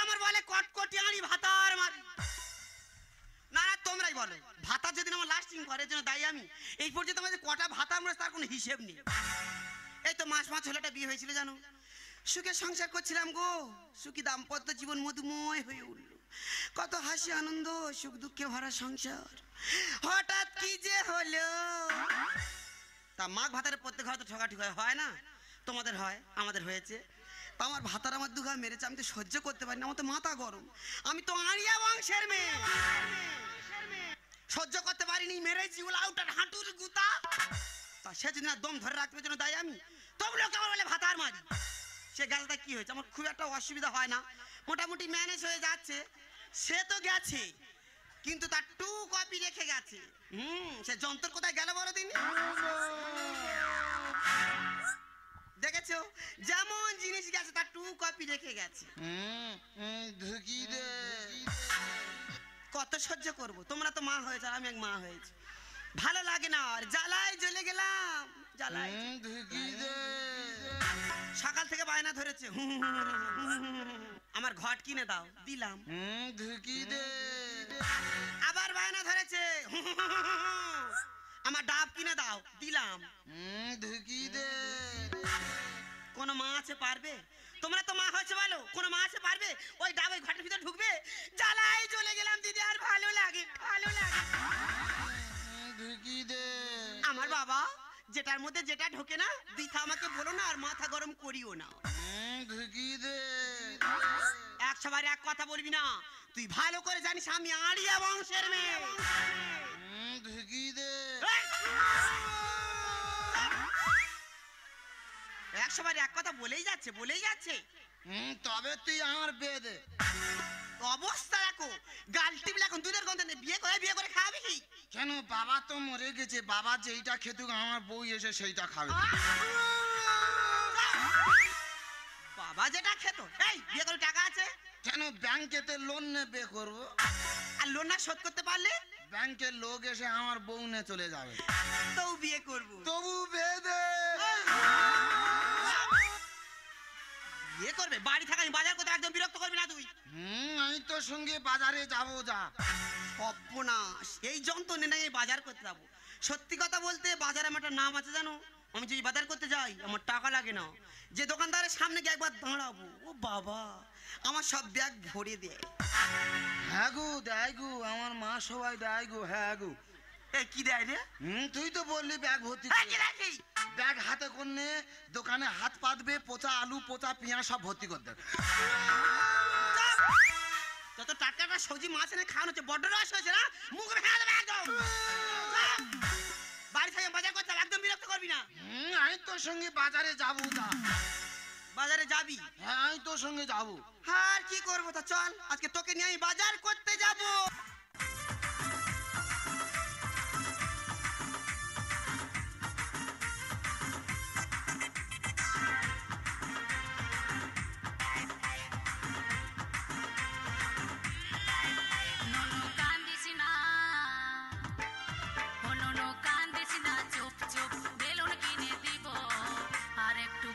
আমার বলে কটকটি আনি ভাতার মারি। না না তোমরাই বলো, ভাতা যেদিন আমার লাস্টিং করে জন্য দায়ী আমি। এই পর্যন্ত আমাদের কটা ভাতা আমরা তার কোনো হিসেব নেই। এই তো মাস ছেলেটা বিয়ে হয়েছিল জানো, সুখে সংসার করছিলাম গো, সুখী দাম্পত্য জীবন মধুময় হয়ে উঠল, কত হাসি আনন্দ সুখ দুঃখে ভরা সংসার। হঠাৎ কি যে হলো, তা মাঘ ভাতারের প্রত্যেক ঘরে তো ঠকাঠকি হয় না? তোমাদের হয়, আমাদের হয়েছে। তা আমার ভাতার আমার দুঘা মেরেছে, আমি তো সহ্য করতে পারি না, আমার তো মাথা গরম। আমি তো আড়িয়া বংশের মেয়ে, সহ্য করতে পারিনি, মেরেছি উলাউটার হাঁটুর গুতা। তা সে যদি না দম ধরে রাখবে জন্য দায়ী আমি, তবু লোকে আমার বলে ভাতার মারি। সে গাছটা কি হয়েছে, আমার খুব একটা অসুবিধা হয় না, মোটামুটি ম্যানেজ হয়ে যাচ্ছে। সে তো গেছে, কিন্তু তার টু কপি রেখে গেছে। সে যন্ত্র কোথায় গেল বড় দিন? দেখেছো, যেমন জিনিস গেছে তার টু কপি রেখে গেছে। কত সহ্য করব, তোমরা তো মা হয়েছে, আমি এক মা হয়েছে, ভালো লাগে না। আর জ্বালায় জ্বলে গেলাম, জ্বালায়। সকাল থেকে বায়না ধরেছে, আমার ঘট কিনে দাও, দিলাম। আবার বায়না ধরেছে, আমার ডাব কিনে দাও, দিলাম। কোন মা আছে পারবে? তোমরা তো মা হয়েছে বলো, কোন মা আছে পারবে ওই ডাব ওই ঘটের ভিতরে ঢুকবে? জ্বালায় জ্বলে গেলাম দিদি, আর ভালো লাগে, ভালো লাগে। আমার বাবা যেটার মধ্যে যেটা ঢোকে না দিথা আমাকে বলো না, আর মাথা গরম করিও না। একশোবার এক কথা বলবি না, তুই ভালো করে জানিস আমি আড়িয়া বংশের মেয়ে। একশোবার এক কথা বলেই যাচ্ছে, বলেই যাচ্ছে। তবে তুই আমার বিয়ে দে। অবস্থা দেখো, গাল টিপলে এখন দুধের গন্ধ নেই, বিয়ে করে খাওয়াবি কি? কেন, বাবা তো মরে গেছে, বাবা যেইটা খেতুক আমার বউ এসে সেইটা খাবে। বাবা যেটা খেত, এই বিয়ে করে টাকা আছে কেন, ব্যাংকেতে লোন নে বিয়ে করবো। আর লোন না শোধ করতে পারলে ব্যাংকের লোক এসে আমার বউ নিয়ে চলে যাবে, তবু বিয়ে করবো। তবু বিয়ে দে। বিয়ে করবে, বাড়ি থাকা আমি বাজার করতে একদম বিরক্ত করবি না তুই। আমি তোর সঙ্গে বাজারে যাবো, যা। সর্বনাশ, এই যন্ত্রণে না এই বাজার করতে যাবো। সত্যি কথা বলতে বাজারে আমার একটা নাম আছে জানো, আমি যদি বাজার করতে যাই আমার টাকা লাগে না, যে দোকানদারের সামনে গিয়ে একবার দাঁড়াবো, ও বাবা আমার সব ব্যাগ ভরে দেয়। হ্যাঁ গো, দেয় গো, আমার মা সবাই দেয় গো। হ্যাঁ গো। এই কি দেয় রে? তুই তো বললি ব্যাগ ভর্তি। ব্যাগ হাতে করলে দোকানে হাত পাতবে, পচা আলু পচা পেঁয়াজ সব ভর্তি করে দেবে। যত টাটকা সবজি মাছ এনে খাওয়ানো হচ্ছে, বড্ড রস হয়েছে না, মুখ ভেঙে দেবে একদম। বাড়ি থেকে বাজার করতে একদম বিরক্ত করবি না। আমি তোর সঙ্গে বাজারে যাবো, যা। বাজারে যাবি? হ্যাঁ, আমি তোর সঙ্গে যাবো। আর কি করবো, তা চল আজকে তোকে নিয়ে আমি বাজার করতে যাবো।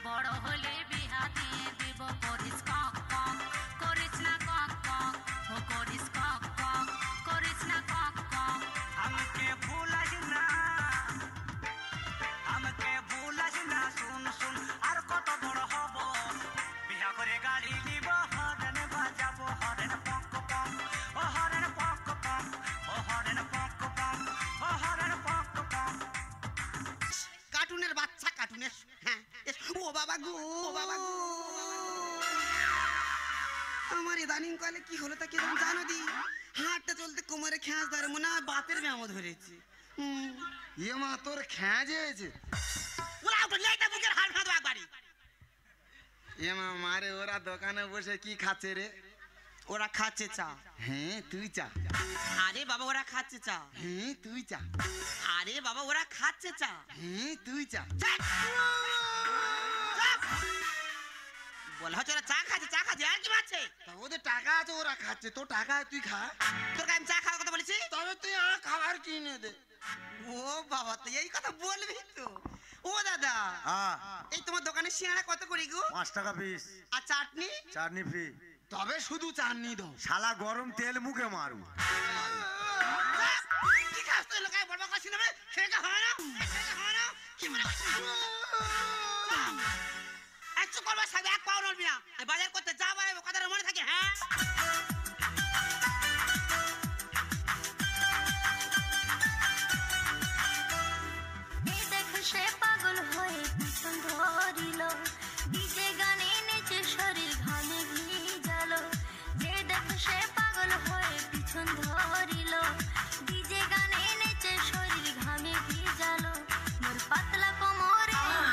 বড় হলে বিহা দিয়ে দিব, করিস কক কক, করিস না কক কক, ও করিস কক কক, করিস না কক কক। আমাকে ভুলাস না, আমাকে ভুলাস না, শুন শুন আর কত বড় হব, বিহা করে গাড়ি নিব, হরেন বাজাবো, হরেন পক পক, ও হরেন পক পক, ও হরেন পক পক, ও হরেন পক পক। কার্টুনের বাচ্চা, কার্টুনের। হ্যাঁ, ও বাবা গো, ও বাবা গো, আমার ইদানিং কালে কি হলো তা কি জানো দি? হাঁটতে চলতে কোমরে খেঁচ ধরে, মনে হয় বাতের ব্যায়াম ধরেছে। এ মা, তোর খেঁজ হয়েছে? ওরা তো লেটা বুকের হাড় খাঁদো একবারই। এ মা মারে, ওরা দোকানে বসে কি খাচ্ছে রে? ওরা খাচ্ছে চা। হ্যাঁ, তুই চা। আরে বাবা ওরা খাচ্ছে চা। হ্যাঁ, তুই চা। আরে বাবা ওরা খাচ্ছে চা। হ্যাঁ, তুই চা। বলা হচ্ছে ওরা চা খাচ্ছে, চা খাচ্ছে, আর কি পাচ্ছে? তা ওদের টাকা আছে, ওরা খাচ্ছে, তোর টাকা তুই খা। তোর আমি চা খাওয়ার কথা বলেছি? তবে তুই আমার খাবার কিনে দে। ও বাবা, তো এই কথা বলবি তো? ও দাদা, এই তোমার দোকানে সিঙ্গাড়া কত করে গো? 5 টাকা পিস। আর চাটনি? চাটনি ফ্রি। তবে শুধু চাটনি দাও। শালা গরম তেল মুখে মারু। কি খাস তুই লোকায় বড় কাছে নেবে সেটা হয় না কি মনে করছিস একটু করবা সব এক পাও নড়বি না বাজার করতে যা বাড়াবো কথাটা মনে থাকে হ্যাঁ সে পাগল হয়ে পিছন ধরিল ডিজে গানে নেচে শরীর ঘামে ভিজালো যে দেখো সে পাগল হয়ে পিছন ধরিল ডিজে গানে নেচে শরীর ঘামে ভিজালো মোর পাতলা কোমরে মোর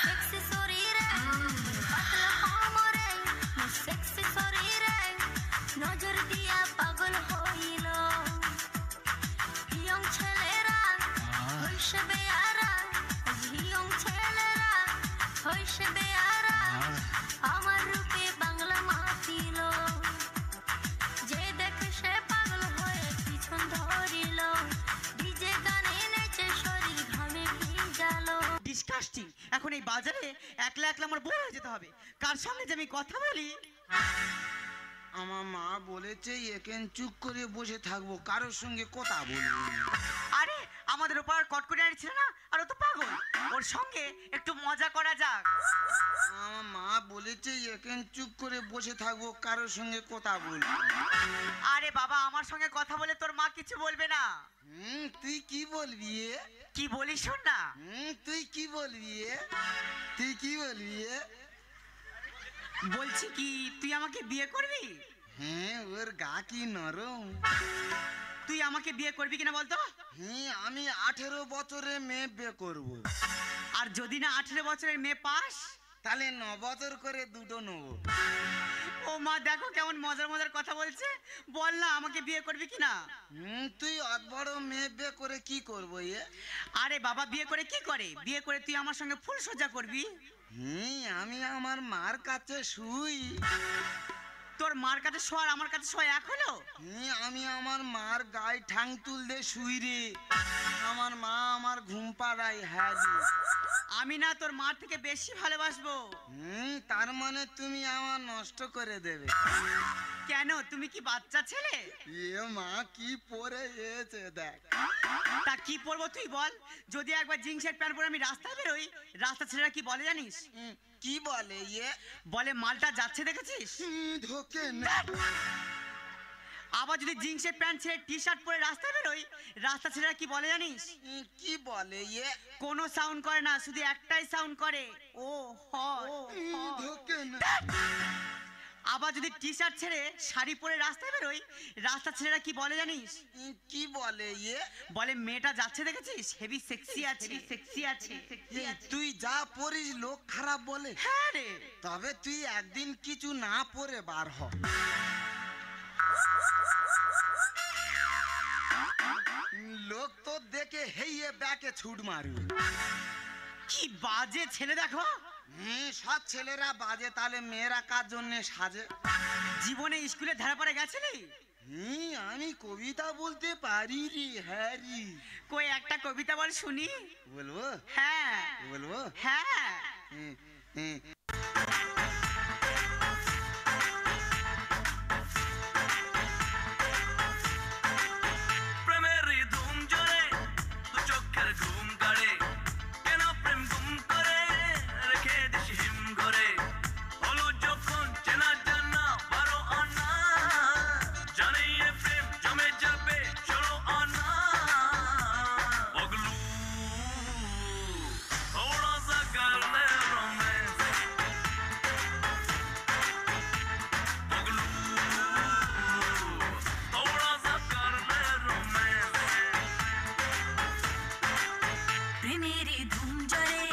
সেক্সি শরীরে মোর পাতলা কোমরে মোর সেক্সি শরীরে নজর দিয়া পাগল হইল ইয়ং ছেলেরা হইছে বেয়ারা হইছে বেয়ারা আমার রূপে বাংলা মাতিল যে দেখে সে পাগল হয়ে পিছন ধরিল ডিজে গানে নেচে শরীর ঘামে ভিজালো ডিসকাস্টিং এখন এই বাজারে একলা একলা আমার বড় হয়ে যেতে হবে কার সঙ্গে যে আমি কথা বলি আমার মা বলেছে এখান চুপ করে বসে থাকবো, কারোর সঙ্গে কথা বলবো না। আরে আমাদের ওপার কটকটিয়ারি ছিল না আর ও তো পাগল ওর সঙ্গে একটু মজা করা যাক আমার মা বলেছে এখান চুপ করে বসে থাকবো, কারোর সঙ্গে কথা বলবো না। আরে বাবা আমার সঙ্গে কথা বলে তোর মা কিছু বলবে না তুই কি বলবি এ? কি বলিস শোন না তুই কি বলবি এ? তুই কি বলবি এ? বলছি কি তুই আমাকে বিয়ে করবি হ্যাঁ, ওর গা কি নরম। তুই আমাকে বিয়ে করবি কিনা বলতো হ্যাঁ, আমি 18 বছরের মেয়ে বিয়ে করবো। আর যদি না 18 বছরের মেয়ে পাস তাহলে 9 বছর করে দুটো নেবো। ও মা দেখো কেমন মজার মজার কথা বলছে বল না আমাকে বিয়ে করবি কিনা তুই অত বড় মেয়ে বিয়ে করে কি করবো এ? আরে বাবা বিয়ে করে কি করে বিয়ে করে তুই আমার সঙ্গে ফুল সজ্জা করবি আমি আমার মার কাছে শুই। তোর মার কাছে শোয়ার আমার কাছে শোয়া এক হলো আমি আমার মার গায়ে ঠাং তুলতে শুই রে। আমার মা আমার ঘুম পাড়ায়। হ্যাঁ রে। আমি না তোর মার থেকে বেশি ভালোবাসবো তার মানে তুমি আমার নষ্ট করে দেবে। কেন তুমি কি বাচ্চা ছেলে এ মা কি পরে এসে দেখ। তা কি পরবো তুই বল যদি একবার জিন্সের প্যান্ট পরে আমি রাস্তায় বেরোই রাস্তা ছেলেরা কি বলে জানিস কি বলে এ? বলে মালটা যাচ্ছে দেখেছিস ধোকে না। আবার যদি জিন্সের প্যান্ট ছেড়ে টি শার্ট পরে রাস্তায় বেরোই রাস্তা ছেলেরা কি বলে জানিস কি বলে এ? কোনো সাউন্ড করে না শুধু একটাই সাউন্ড করে ও ধোকে না। আবার যদি টি শার্ট ছেড়ে শাড়ি পরে রাস্তায় বেরোই রাস্তা ছেলেরা কি বলে জানিস কি বলে এ? বলে মেয়েটা যাচ্ছে দেখেছিস হেভি সেক্সি আছে সেক্সি আছে তুই যা পরিস লোক খারাপ বলে। হ্যাঁ রে তবে তুই একদিন কিছু না পরে বার হ। লোক তো দেখে হেইয়ে ব্যাকে ছুট মারবে। কি বাজে ছেলে দেখো সব ছেলেরা বাজে, তাহলে মেয়েরা কার জন্য সাজে? জীবনে স্কুলে ধারে পড়ে গেছিলি আমি কবিতা বলতে পারি রে। হ্যাঁ রে। কই একটা কবিতা বল শুনি বলবো? হ্যাঁ বলবো? হ্যাঁ প্রেমের ধুম জোরে দু চোখের ঘুম কাড়ে কেন প্রেম গুম করে রেখে দিস হিম ঘরে হলো যখন চেনা জানা 12 আনা জানে এ প্রেম জমে যাবে 16 আনা পগলু थोड़ा सा कर ले रोमांस पगलू थोड़ा सा कर ले रोमांस প্রেমের ধুম জরে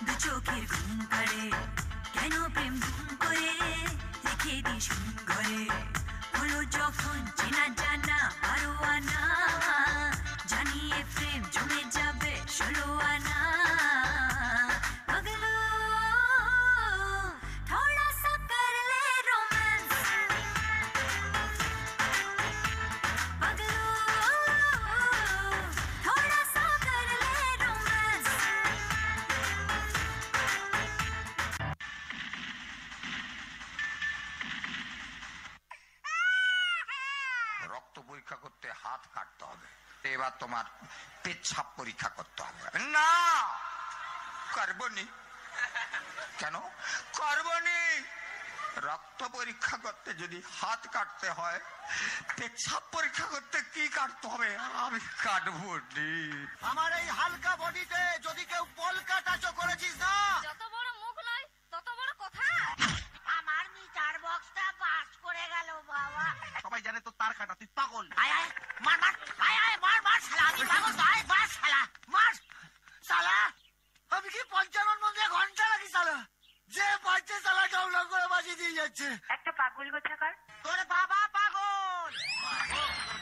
দু চোখের ঘুম কাড়ে কেন প্রেম ঘুম করে রেখে দিস ঘরে হলো যখন চেনা জানা 12 আনা জানিয়ে প্রেম জমে যাবে 16 আনা पगलू थोड़ा सा कर ले रोमांस पगलू थोड़ा सा कर ले रोमांस রক্ত পরীক্ষা করতে হাত কাটতে হবে, এবার তোমার পেচ্ছাপ পরীক্ষা করতে হবে। না করবনি। কেন করবনি? রক্ত পরীক্ষা করতে যদি হাত কাটতে হয়, পেচ্ছাপ পরীক্ষা করতে কি কাটতে হবে? আমি কাটবো নি। আমার এই হালকা বডিতে যদি কেউ পলকা টাচও করেছিস না, যত বড় মুখ নয় তত বড় কথা। আমার মিটার বক্সটা পাস করে গেল বাবা। সবাই জানে তো তার কাটা, তুই পাগল। আয় আয় মার মার, আয় আয় মার মার শালা, আমি পাগল তো, আয় মার শালা, মার শালা। আমি কি 55 মধ্যে ঘন্টা লাগি শালা? যে বাচ্চা শালা ডাউনলোড করে বাজিয়ে দিয়ে যাচ্ছে। একটা পাগল গোছাকার। তোর বাবা পাগল,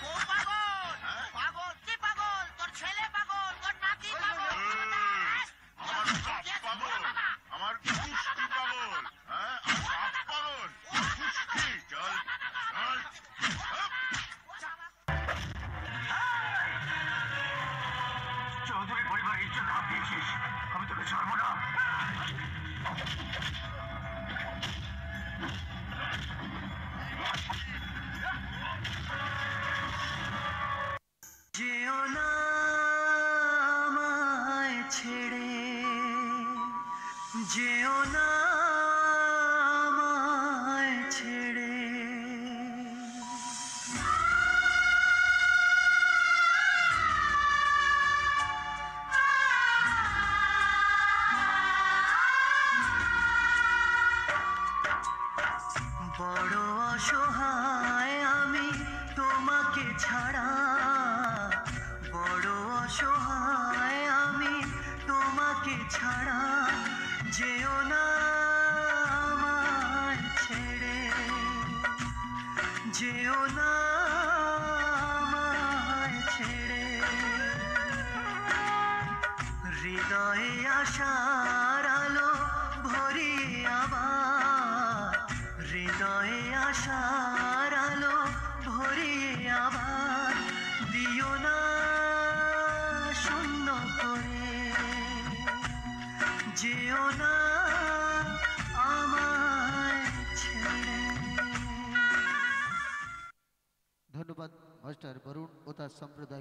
বউ পাগল, পাগল কি পাগল? তোর ছেলে পাগল, তোর নাতি পাগল। আমার কুস্তি পাগল, হ্যাঁ আর সাপ পাগল, কুস্তি চল চল। চৌধুরী পরিবারের ইজ্জত হাত দিয়েছিস, আমি তোকে ছাড়বো না। যেও না আমায় ছেড়ে, যেও না আমায় ছেড়ে। বড় অসহায় আমি তোমাকে ছাড়া, বড় অসহায় আমি তোমাকে ছাড়া। যেও না আমায় ছেড়ে, যেও না আমায় ছেড়ে। হৃদয়ে আশার আলো ভরিয়ে আবার, হৃদয়ে আশার আলো ভরিয়ে আবার দিও না শূন্য করে। যেও না আমায় ছেড়ে। ধন্যবাদ মাস্টার বরুণ ও তার সাম্প্রদায়িক